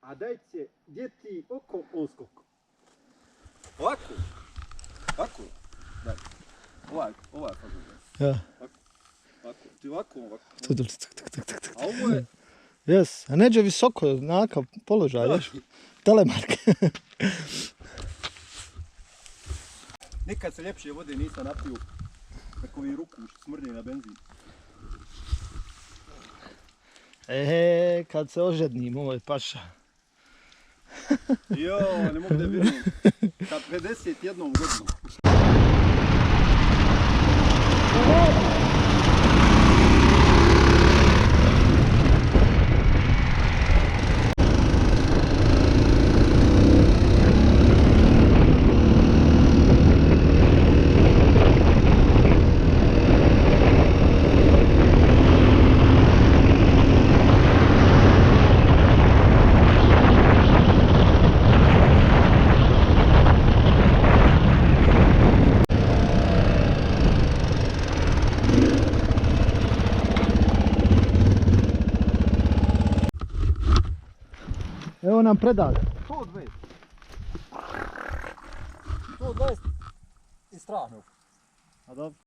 a dajte djeti oko oskoko. Ovako. Ovako. Daj. Ovaj fazu. Ja. Ovako. Ti ovako. A ovo je... Jes, a neđe visoko, nakav položaj, ješ? Telemark. Nikad se ljepše vode nisam napio. Tako i ruku što smrdi na benzin. Kad se ožednim, moj paša. Jo, ne mogu da vjerujem. Sa 51 godinom. Evo nam predak. 120. 120 i strahno. A dobro.